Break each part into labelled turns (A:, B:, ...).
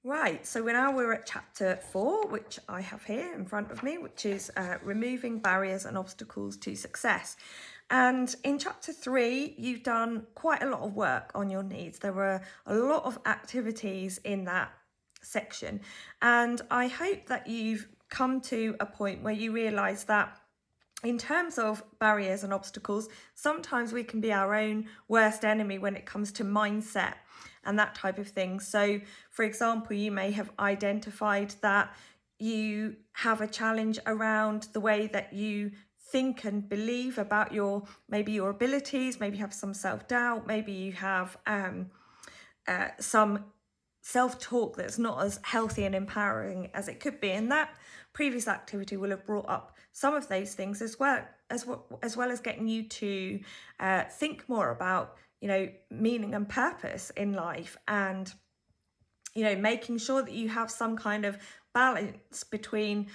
A: Right, so we're at chapter 4, which I have here in front of me, which is removing barriers and obstacles to success. And in chapter 3, you've done quite a lot of work on your needs. There were a lot of activities in that section. And I hope that you've come to a point where you realise that in terms of barriers and obstacles, sometimes we can be our own worst enemy when it comes to mindset and that type of thing. So, for example, you may have identified that you have a challenge around the way that you think and believe about maybe your abilities, maybe you have some self-doubt, maybe you have some self-talk that's not as healthy and empowering as it could be. And that previous activity will have brought up some of those things as well as getting you to think more about meaning and purpose in life, and making sure that you have some kind of balance between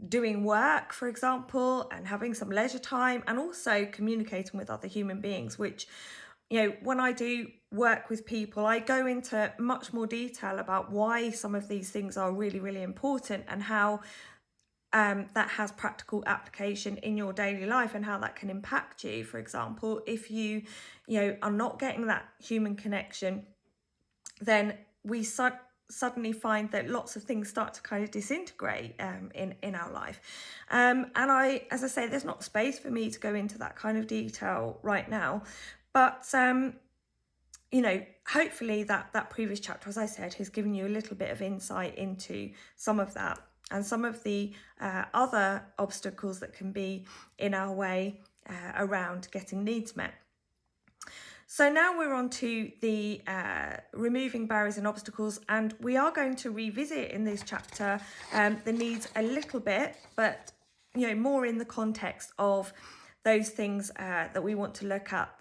A: doing work, for example, and having some leisure time, and also communicating with other human beings, which when I do work with people, I go into much more detail about why some of these things are really, really important, and how that has practical application in your daily life, and how that can impact you. For example, if you are not getting that human connection, then we suddenly find that lots of things start to kind of disintegrate in our life. And as I say, there's not space for me to go into that kind of detail right now. But, hopefully that previous chapter, as I said, has given you a little bit of insight into some of that and some of the other obstacles that can be in our way around getting needs met. So now we're on to the removing barriers and obstacles, and we are going to revisit in this chapter the needs a little bit, but more in the context of those things that we want to look at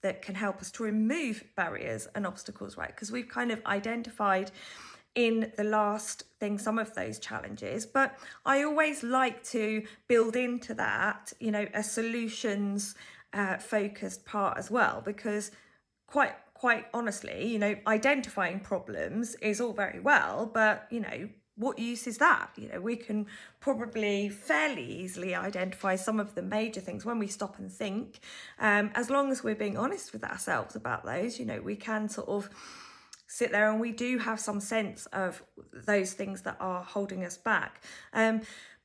A: that can help us to remove barriers and obstacles, right? Because we've kind of identified in the last thing some of those challenges, but I always like to build into that, a solutions focused part as well, because quite honestly, identifying problems is all very well, but what use is that? We can probably fairly easily identify some of the major things when we stop and think, as long as we're being honest with ourselves about those. We can sort of sit there and we do have some sense of those things that are holding us back.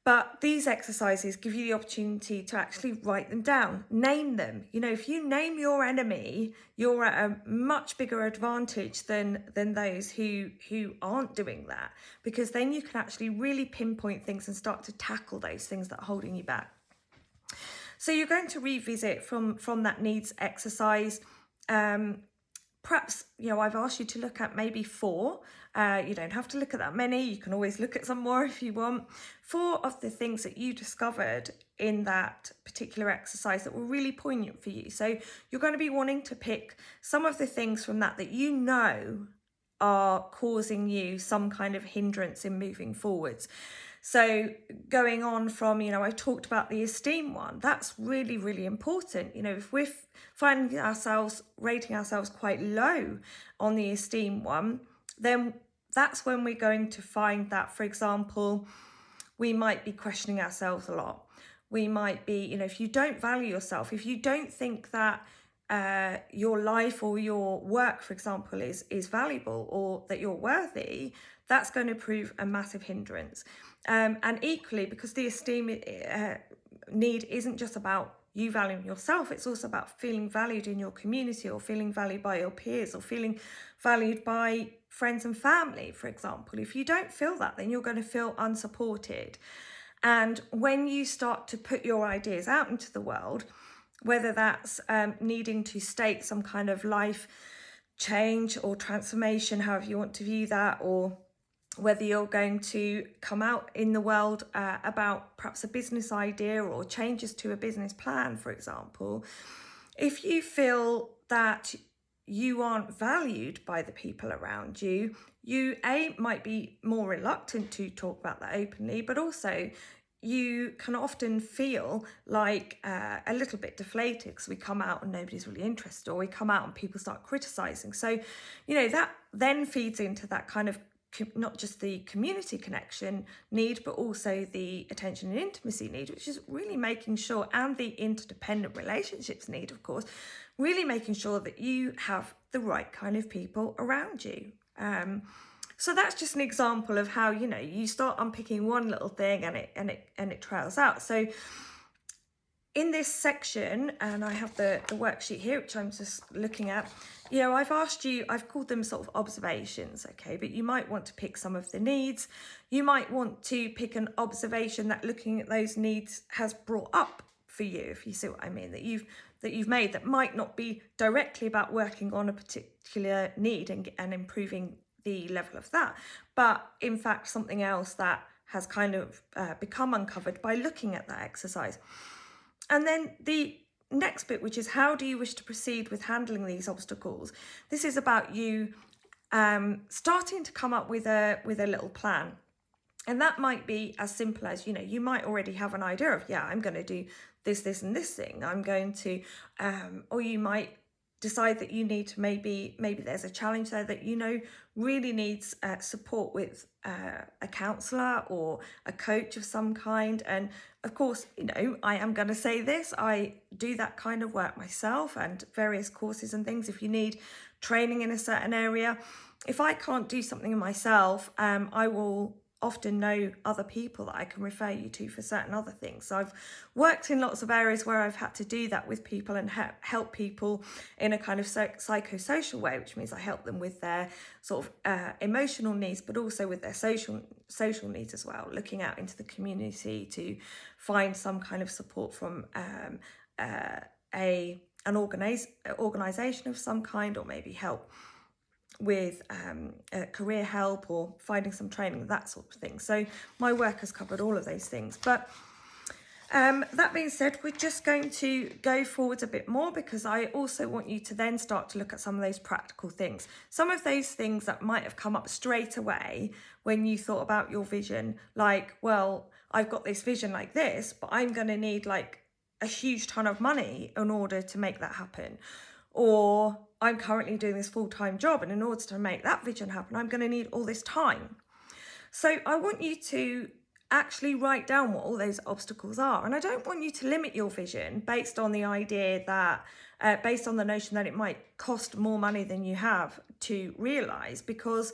A: But these exercises give you the opportunity to actually write them down, name them. If you name your enemy, you're at a much bigger advantage than those who aren't doing that, because then you can actually really pinpoint things and start to tackle those things that are holding you back. So you're going to revisit from that needs exercise. Perhaps, I've asked you to look at maybe 4. You don't have to look at that many. You can always look at some more if you want. 4 of the things that you discovered in that particular exercise that were really poignant for you. So you're going to be wanting to pick some of the things from that are causing you some kind of hindrance in moving forwards. So going on from, I talked about the esteem one, that's really, really important. If we're finding ourselves rating ourselves quite low on the esteem one, then that's when we're going to find that, for example, we might be questioning ourselves a lot. We might be, if you don't value yourself, if you don't think that your life or your work, for example, is valuable, or that you're worthy, that's going to prove a massive hindrance. And equally, because the esteem need isn't just about you valuing yourself, it's also about feeling valued in your community, or feeling valued by your peers, or feeling valued by friends and family, for example. If you don't feel that, then you're going to feel unsupported. And when you start to put your ideas out into the world, whether that's needing to state some kind of life change or transformation, however you want to view that, or whether you're going to come out in the world about perhaps a business idea or changes to a business plan, for example, if you feel that you aren't valued by the people around you, you might be more reluctant to talk about that openly, but also you can often feel like a little bit deflated, because we come out and nobody's really interested, or we come out and people start criticizing. So, that then feeds into that kind of not just the community connection need, but also the attention and intimacy need, which is really making sure, and the interdependent relationships need, of course, really making sure that you have the right kind of people around you. So that's just an example of how, you know, you start unpicking one little thing and it trails out. So in this section, and I have the worksheet here, which I'm just looking at, you know, I've asked you, I've called them sort of observations, okay, but you might want to pick some of the needs. You might want to pick an observation that looking at those needs has brought up for you, if you see what I mean, that you've made, that might not be directly about working on a particular need and improving the level of that, but in fact something else that has kind of become uncovered by looking at that exercise. And then the next bit, which is how do you wish to proceed with handling these obstacles? This is about you starting to come up with a little plan. And that might be as simple as, you know, you might already have an idea of, yeah, I'm going to do this and this thing. I'm going to, or you might decide that you need to maybe there's a challenge there that, you know, really needs support with a counsellor or a coach of some kind. And of course, you know, I am going to say this, I do that kind of work myself and various courses and things. If you need training in a certain area, if I can't do something myself, I will often know other people that I can refer you to for certain other things. So I've worked in lots of areas where I've had to do that with people and help people in a kind of psychosocial way, which means I help them with their sort of emotional needs, but also with their social needs as well, looking out into the community to find some kind of support from an organisation of some kind, or maybe help with career help or finding some training, that sort of thing. So my work has covered all of those things. But that being said, we're just going to go forwards a bit more, because I also want you to then start to look at some of those practical things. Some of those things that might have come up straight away when you thought about your vision, like, well, I've got this vision like this, but I'm going to need like a huge ton of money in order to make that happen. Or I'm currently doing this full-time job, and in order to make that vision happen, I'm going to need all this time. So I want you to actually write down what all those obstacles are. And I don't want you to limit your vision based on the idea that, based on the notion that it might cost more money than you have to realise, because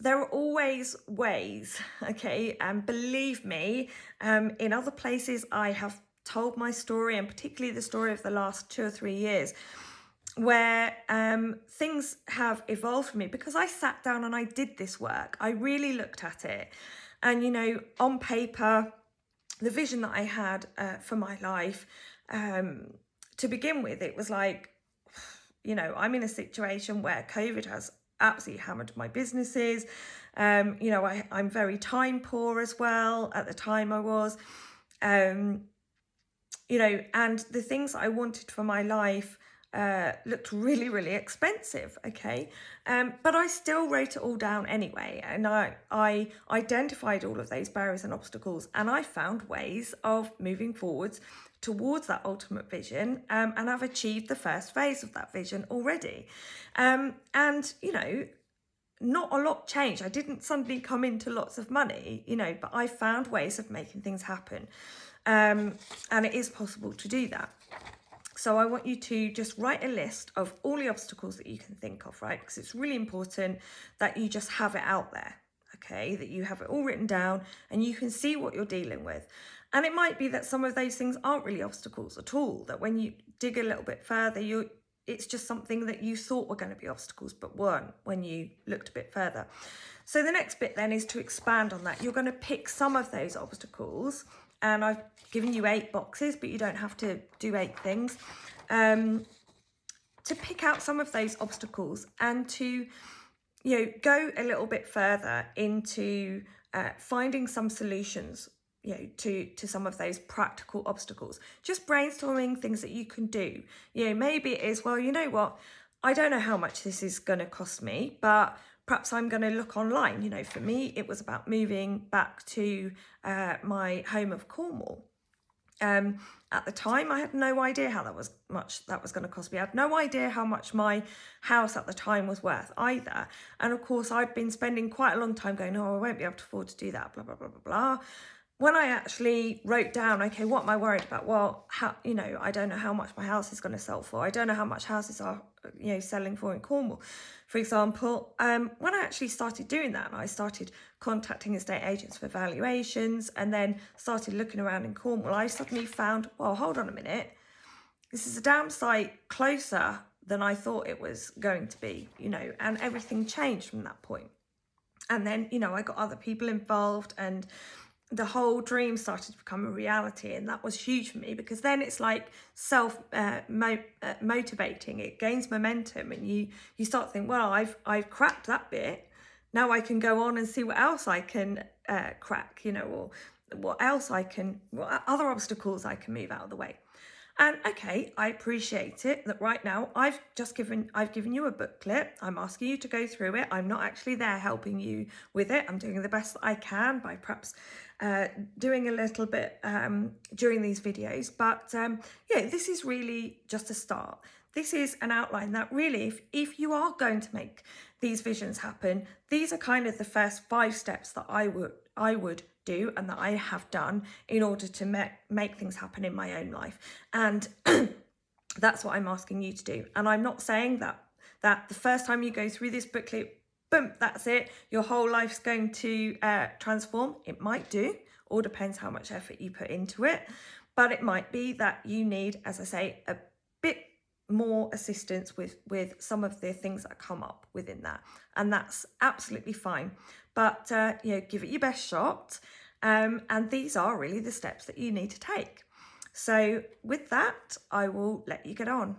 A: there are always ways, okay? And believe me, in other places I have told my story, and particularly the story of the last 2 or 3 years, where things have evolved for me because I sat down and I did this work. I really looked at it. And, you know, on paper, the vision that I had for my life, to begin with, it was like, you know, I'm in a situation where COVID has absolutely hammered my businesses. You know, I'm very time poor as well. At the time I was, you know, and the things I wanted for my life looked really, really expensive, okay? But I still wrote it all down anyway, and I identified all of those barriers and obstacles, and I found ways of moving forwards towards that ultimate vision, and I've achieved the first phase of that vision already. And, you know, not a lot changed. I didn't suddenly come into lots of money, you know, but I found ways of making things happen. And it is possible to do that. So I want you to just write a list of all the obstacles that you can think of, right? Because it's really important that you just have it out there, okay? That you have it all written down and you can see what you're dealing with. And it might be that some of those things aren't really obstacles at all, that when you dig a little bit further, it's just something that you thought were going to be obstacles but weren't when you looked a bit further. So the next bit then is to expand on that. You're going to pick some of those obstacles, and I've given you 8 boxes, but you don't have to do 8 things, to pick out some of those obstacles and to, you know, go a little bit further into finding some solutions, you know, to some of those practical obstacles. Just brainstorming things that you can do. You know, maybe it is, well, you know what, I don't know how much this is going to cost me, but perhaps I'm going to look online. You know, for me, it was about moving back to my home of Cornwall. At the time, I had no idea how much that was going to cost me. I had no idea how much my house at the time was worth either. And of course, I'd been spending quite a long time going, oh, I won't be able to afford to do that, blah, blah, blah, blah, blah. When I actually wrote down, okay, what am I worried about? Well, I don't know how much my house is going to sell for. I don't know how much houses are, selling for in Cornwall, for example. When I actually started doing that, and I started contacting estate agents for valuations and then started looking around in Cornwall, I suddenly found, well, hold on a minute. This is a damn sight closer than I thought it was going to be, and everything changed from that point. And then, I got other people involved and the whole dream started to become a reality, and that was huge for me, because then it's like motivating. It gains momentum, and you start to think, well, I've cracked that bit. Now I can go on and see what else I can crack, or what other obstacles I can move out of the way. And okay, I appreciate it that right now I've given you a booklet. I'm asking you to go through it. I'm not actually there helping you with it. I'm doing the best that I can by perhaps doing a little bit during these videos. But this is really just a start. This is an outline that really, if you are going to make these visions happen, these are kind of the first 5 steps that I would do and that I have done in order to make things happen in my own life. And that's what I'm asking you to do. And I'm not saying that the first time you go through this booklet, boom, that's it, your whole life's going to transform. It might do, all depends how much effort you put into it. But it might be that you need, as I say, a bit more assistance with some of the things that come up within that, and that's absolutely fine. But give it your best shot, and these are really the steps that you need to take. So with that, I will let you get on.